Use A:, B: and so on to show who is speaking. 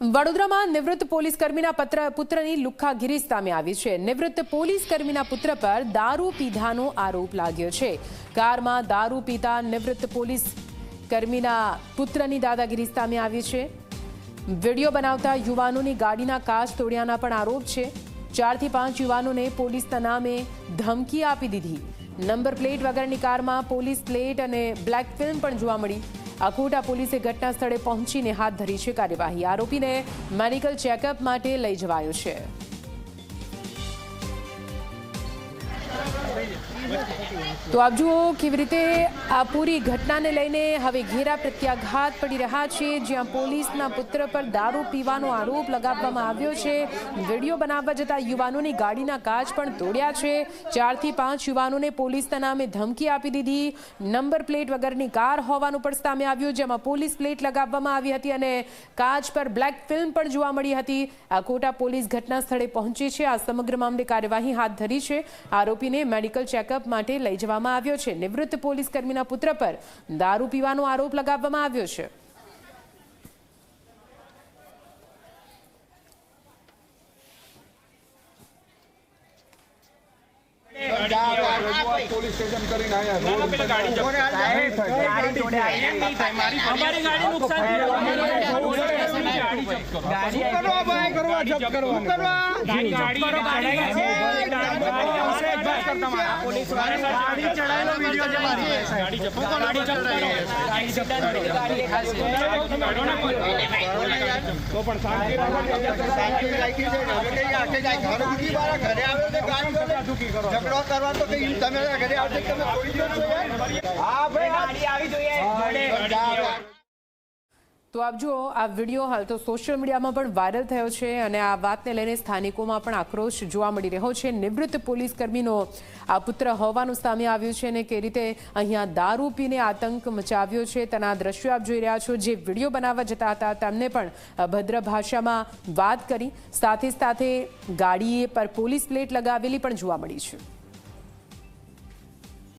A: વડોદરામાં નિવૃત્ત પોલીસ કર્મીના પુત્રની લુખ્ખાગીરી સામે આવી છે। નિવૃત્ત પોલીસ કર્મીના પુત્ર પર દારૂ પીધાનો આરોપ લાગ્યો છે। કારમાં દારૂ પીતા નિવૃત્ત પોલીસ કર્મીના પુત્રની દાદાગીરી સામે આવી છે। વિડિયો બનાવતા યુવાનોની ગાડીના કાચ તોડ્યાના પણ આરોપ છે। 4 થી 5 યુવાનોને પોલીસના નામે ધમકી આપી દીધી। નંબર પ્લેટ વગરની કારમાં પોલીસ પ્લેટ અને બ્લેક ફિલ્મ પણ જોવા મળી। અકોટા પોલીસે ઘટના સ્થળે પહોંચીને હાથ ધરી છે કાર્યવાહી। આરોપીને મેડિકલ ચેકઅપ માટે લઈ જવાયો છે। તો આપ જુઓ કેવી રીતે આ પૂરી ઘટનાને લઈને હવે ઘેરા પ્રત્યાઘાત પડી રહ્યા છે, જ્યાં પોલીસના પુત્ર પર દારૂ પીવાનો આરોપ લગાવવામાં આવ્યો છે। વિડીયો બનાવવા જતા યુવાનોની ગાડીના કાચ પણ તોડ્યા છે। 4 થી 5 યુવાનોને પોલીસના નામે ધમકી આપી દીધી। નંબર પ્લેટ વગરની કાર હોવાનું પણ સામે આવ્યું, જેમાં પોલીસ પ્લેટ લગાવવામાં આવી હતી અને કાચ પર બ્લેક ફિલ્મ પણ જોવા મળી હતી। અકોટા પોલીસ ઘટના સ્થળે પહોંચી છે। આ સમગ્ર મામલે કાર્યવાહી હાથ ધરી છે। આરોપીને મેડિકલ ચેકઅપ માટે લઈ જવામાં આવ્યો છે। નિવૃત્ત પોલીસ કર્મીના પુત્ર પર દારૂ પીવાનો આરોપ લગાવવામાં આવ્યો છે।
B: પોલીસ સ્ટેશન કરીને આયા કરવા તો તમે ઘરે આવજો, તમે છોડી દો છો યાર। હા ભાઈ ગાડી આવી જોઈએ।
A: તો આપ જુઓ આ વિડીયો હાલ તો સોશિયલ મીડિયામાં પણ વાયરલ થયો છે અને આ વાતને લઈને સ્થાનિકોમાં પણ આક્રોશ જોવા મળી રહ્યો છે। નિવૃત્ત પોલીસ કર્મીનો આ પુત્ર હોવાનું સામે આવ્યું છે અને કે રીતે અહીંયા દારૂ પીને આતંક મચાવ્યો છે તેના દ્રશ્યો આપ જોઈ રહ્યા છો। જે વિડીયો બનાવવા જતા હતા તેમને પણ ભદ્ર ભાષામાં વાત કરી, સાથે સાથે ગાડી પર પોલીસ પ્લેટ લગાવેલી પણ જોવા મળી છે।